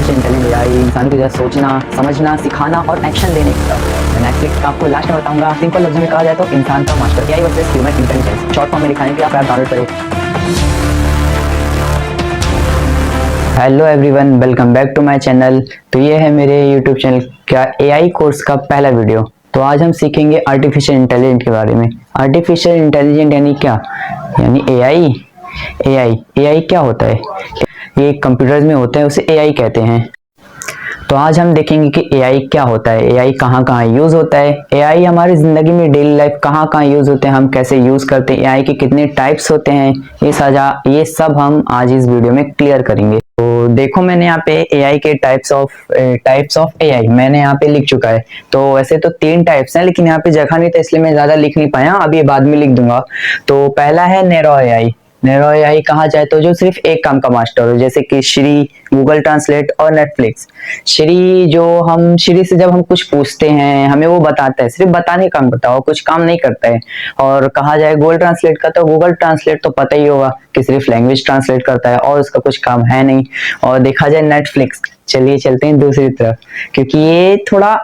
Artificial intelligence AI इंसान को जैसे सोचना, समझना, सिखाना और एक्शन लेने की तरफ। नेटफ्लिक्स का आपको लास्ट में बताऊंगा। सिंपल लफ्जों में कहा जाए तो इंसान का master AI versus human intelligence. Short form में दिखाने के लिए आप ऐप डाउनलोड करें। Hello everyone, welcome back to my channel. तो ये है मेरे यूट्यूब चैनल का एआई कोर्स का पहला वीडियो। तो आज हम सीखेंगे आर्टिफिशियल इंटेलिजेंस के बारे में। आर्टिफिशियल इंटेलिजेंस यानी क्या? यानी एआई। एआई क्या होता है? ये कंप्यूटर्स में होता है, उसे एआई कहते हैं। तो आज हम देखेंगे कि एआई क्या होता है, एआई कहाँ कहाँ यूज होता है, एआई हमारी जिंदगी में डेली लाइफ कहाँ कहाँ यूज होते हैं, हम कैसे यूज करते हैं, एआई के कितने टाइप्स होते हैं, ये सब हम आज इस वीडियो में क्लियर करेंगे। तो देखो, मैंने यहाँ पे एआई के टाइप्स ऑफ एआई मैंने यहाँ पे लिख चुका है। तो वैसे तो 3 टाइप्स हैं, लेकिन यहाँ पे जगह नहीं था इसलिए मैं ज्यादा लिख नहीं पाया, अभी बाद में लिख दूंगा। तो पहला है नैरो एआई। नैरो एआई कहा जाए तो जो सिर्फ एक काम का मास्टर हो, जैसे कि श्री, गूगल ट्रांसलेट और नेटफ्लिक्स। श्री से जब हम कुछ पूछते हैं हमें वो बताता है, सिर्फ बताने का काम करता है, कुछ काम नहीं करता है। और कहा जाए गूगल ट्रांसलेट का, तो गूगल ट्रांसलेट तो पता ही होगा कि सिर्फ लैंग्वेज ट्रांसलेट करता है और उसका कुछ काम है नहीं। और देखा जाए नेटफ्लिक्स, चलिए चलते हैं दूसरी तरफ, क्योंकि ये थोड़ा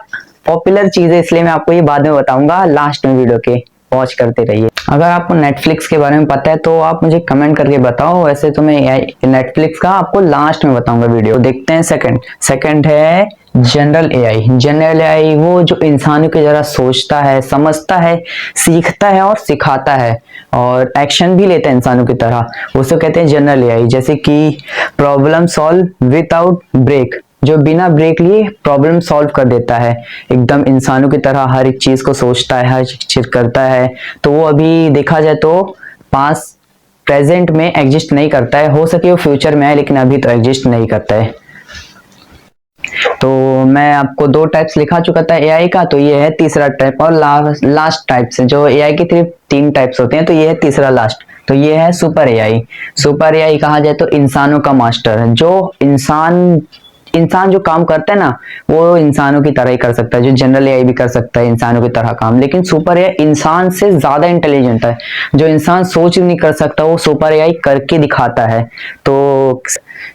पॉपुलर चीज है, इसलिए मैं आपको ये बाद में बताऊंगा। लास्ट में वीडियो के वॉच करते रहिए। अगर आपको नेटफ्लिक्स के बारे में पता है तो आप मुझे कमेंट करके बताओ, वैसे तो मैं नेटफ्लिक्स का आपको लास्ट में बताऊंगा वीडियो। देखते हैं सेकंड है जनरल एआई। जनरल एआई वो जो इंसानों की जरा सोचता है, समझता है, सीखता है और सिखाता है और एक्शन भी लेता है इंसानों की तरह, उसे कहते हैं जनरल एआई। जैसे कि प्रॉब्लम सॉल्व विदाउट ब्रेक, जो बिना ब्रेक लिए प्रॉब्लम सॉल्व कर देता है, एकदम इंसानों की तरह हर एक चीज को सोचता है, हर एक चीज करता है। तो वो अभी देखा जाए तो पास्ट प्रेजेंट में एग्जिस्ट नहीं करता है, हो सके वो फ्यूचर में है, लेकिन अभी तो एग्जिस्ट नहीं करता है। तो मैं आपको 2 टाइप्स लिखा चुका था एआई का, तो ये है तीसरा टाइप। और लास्ट टाइप्स है, जो एआई के सिर्फ 3 टाइप्स होते हैं, तो ये है तीसरा लास्ट। तो ये है सुपर एआई। सुपर एआई कहा जाए तो इंसानों का मास्टर है, जो इंसान जो काम करता है ना, वो इंसानों की तरह ही कर सकता है। जो जनरल एआई भी कर सकता है इंसानों की तरह काम, लेकिन सुपर एआई इंसान से ज्यादा इंटेलिजेंट है। जो इंसान सोच नहीं कर सकता वो सुपर एआई करके दिखाता है। तो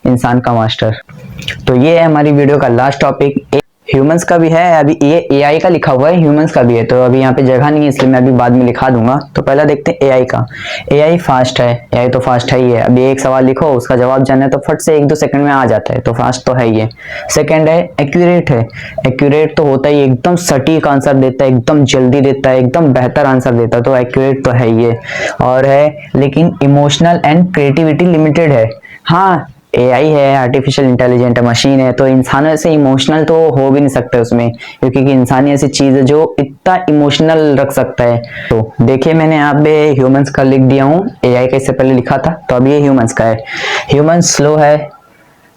इंसान का मास्टर। तो ये है हमारी वीडियो का लास्ट टॉपिक। ह्यूमंस का भी है, अभी ये एआई का लिखा हुआ है, ह्यूमंस का भी है, तो अभी यहाँ पे जगह नहीं है इसलिए मैं अभी बाद में लिखा दूंगा। तो पहला देखते हैं एआई का। एआई फास्ट है, एआई तो फास्ट है ही है। अभी एक सवाल लिखो, उसका जवाब जानना है तो फट से 1-2 सेकंड में आ जाता है, तो फास्ट तो है ही है। सेकंड है एक्यूरेट है। एक्यूरेट तो होता ही, एकदम सटीक आंसर देता है, एकदम जल्दी देता है, एकदम बेहतर आंसर देता है, तो एक्यूरेट तो है ही है। और है लेकिन इमोशनल एंड क्रिएटिविटी लिमिटेड है। हाँ, एआई है, आर्टिफिशियल इंटेलिजेंट मशीन है, तो इंसानों से इमोशनल तो हो भी नहीं सकते उसमें, क्योंकि इंसानी ऐसी चीज है जो इतना इमोशनल रख सकता है। तो देखिए, मैंने यहाँ पे ह्यूमंस का लिख दिया हूँ, एआई का इससे पहले लिखा था, तो अब ये ह्यूमंस का है। ह्यूमन स्लो है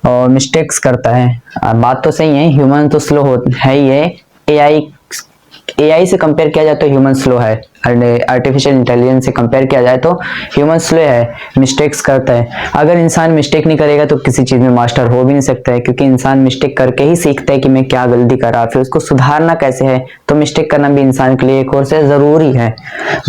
और मिस्टेक्स करता है। बात तो सही है, ह्यूमन तो स्लो है ही है। एआई से कंपेयर किया जाए तो ह्यूमन स्लो है, आर्टिफिशियल इंटेलिजेंस से कंपेयर किया जाए तो ह्यूमन स्लो है, मिस्टेक्स करता है। अगर इंसान मिस्टेक नहीं करेगा तो किसी चीज में मास्टर हो भी नहीं सकता है, क्योंकि इंसान मिस्टेक करके ही सीखता है कि मैं क्या गलती करा, फिर उसको सुधारना कैसे है। तो मिस्टेक करना भी इंसान के लिए एक और से जरूरी है।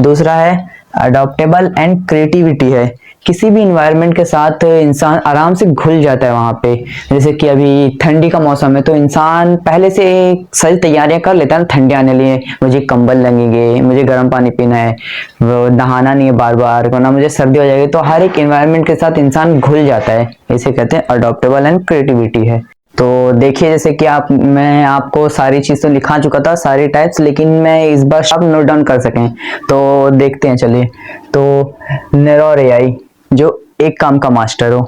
दूसरा है अडॉप्टेबल एंड क्रिएटिविटी है। किसी भी इन्वायरमेंट के साथ इंसान आराम से घुल जाता है वहां पे। जैसे कि अभी ठंडी का मौसम है, तो इंसान पहले से सारी तैयारियां कर लेता है ठंडी आने लिए। मुझे कंबल लगेंगे, मुझे गर्म पानी पीना है, नहाना नहीं है बार बार, वरना मुझे सर्दी हो जाएगी। तो हर एक इन्वायरमेंट के साथ इंसान घुल जाता है, इसे कहते हैं अडॉप्टेबल एंड क्रिएटिविटी है। तो देखिए, जैसे कि मैं आपको सारी चीज तो लिखा चुका था, सारी टाइप्स, लेकिन मैं इस बार सब नोट डाउन कर सकें तो देखते हैं, चलिए। तो नैरो एआई जो एक काम का मास्टर हो,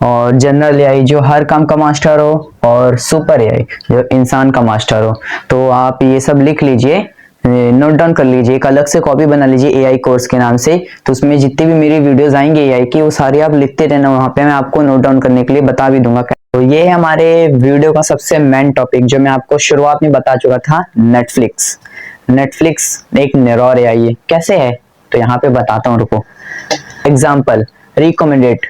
और जनरल एआई जो हर काम का मास्टर हो, और सुपर एआई जो इंसान का मास्टर हो। तो आप ये सब लिख लीजिए, नोट डाउन कर लीजिए, एक अलग से कॉपी बना लीजिए एआई कोर्स के नाम से। तो उसमें जितनी भी मेरी वीडियोस आएंगे एआई की, वो सारी आप लिखते रहना, वहां पे मैं आपको नोट डाउन करने के लिए बता भी दूंगा। तो ये है हमारे वीडियो का सबसे मेन टॉपिक, जो मैं आपको शुरुआत में बता चुका था, नेटफ्लिक्स। नेटफ्लिक्स एक नैरो एआई है। कैसे है तो यहाँ पे बताता हूँ, रुको। एग्जाम्पल, रिकमेंडेड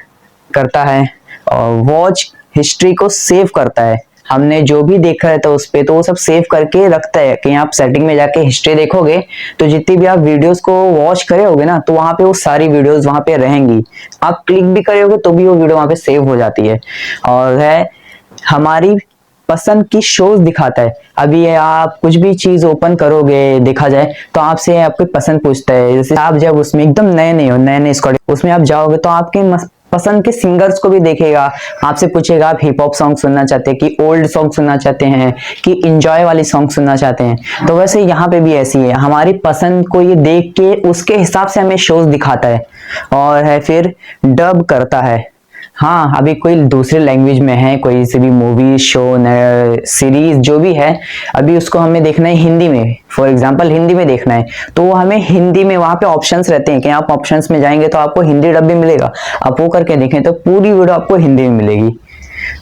करता है और वॉच हिस्ट्री को सेव करता है। हमने जो भी देखा है तो उस पे तो वो सब सेव करके रखता है कि आप सेटिंग में जाके हिस्ट्री देखोगे तो जितनी भी आप वीडियोस को वॉच करे होगे ना, तो वहां पे वो सारी वीडियोस वहां पे रहेंगी। आप क्लिक भी करे होगे तो भी वो वीडियो वहां पे सेव हो जाती है। और है हमारी पसंद की शोज दिखाता है। अभी ये आप कुछ भी चीज ओपन करोगे देखा जाए तो आपसे आपकी पसंद पूछता है। जैसे आप जब उसमें एकदम नए नए हो, नए नए स्क्वाड उसमें आप जाओगे तो आपके पसंद के सिंगर्स को भी देखेगा, आपसे पूछेगा आप हिप हॉप सॉन्ग सुनना चाहते हैं कि ओल्ड सॉन्ग सुनना चाहते हैं कि इंजॉय वाली सॉन्ग सुनना चाहते हैं। तो वैसे यहाँ पे भी ऐसी है, हमारी पसंद को ये देख के उसके हिसाब से हमें शोज दिखाता है और है फिर डब करता है। हाँ, अभी कोई दूसरे लैंग्वेज में है, कोई सी भी मूवी शो सीरीज जो भी है, अभी उसको हमें देखना है हिंदी में, फॉर एग्जांपल हिंदी में देखना है तो वो हमें हिंदी में वहां पे ऑप्शंस रहते हैं कि आप ऑप्शंस में जाएंगे तो आपको हिंदी डब भी मिलेगा। आप वो करके देखें तो पूरी वीडियो आपको हिंदी में मिलेगी।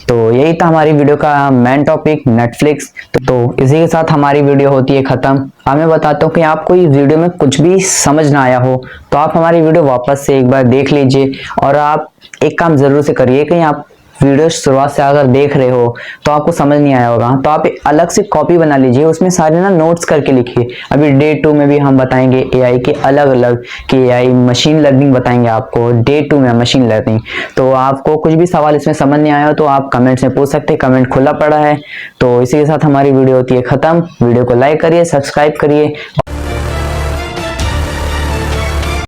तो यही था हमारी वीडियो का मेन टॉपिक, नेटफ्लिक्स। तो इसी के साथ हमारी वीडियो होती है खत्म। अब मैं बताता हूँ कि आपको इस वीडियो में कुछ भी समझ ना आया हो तो आप हमारी वीडियो वापस से एक बार देख लीजिए और आप एक काम जरूर से करिए कि आप वीडियो शुरुआत से अगर देख रहे हो तो आपको समझ नहीं आया होगा तो आप एक अलग से कॉपी बना लीजिए, उसमें सारे ना नोट्स करके लिखिए। अभी डे 2 में भी हम बताएंगे एआई के अलग अलग कि एआई मशीन लर्निंग बताएंगे आपको डे 2 में मशीन लर्निंग। तो आपको कुछ भी सवाल इसमें समझ नहीं आया तो आप कमेंट्स में पूछ सकते हैं, कमेंट खुला पड़ा है। तो इसी के साथ हमारी वीडियो होती है खत्म। वीडियो को लाइक करिए, सब्सक्राइब करिए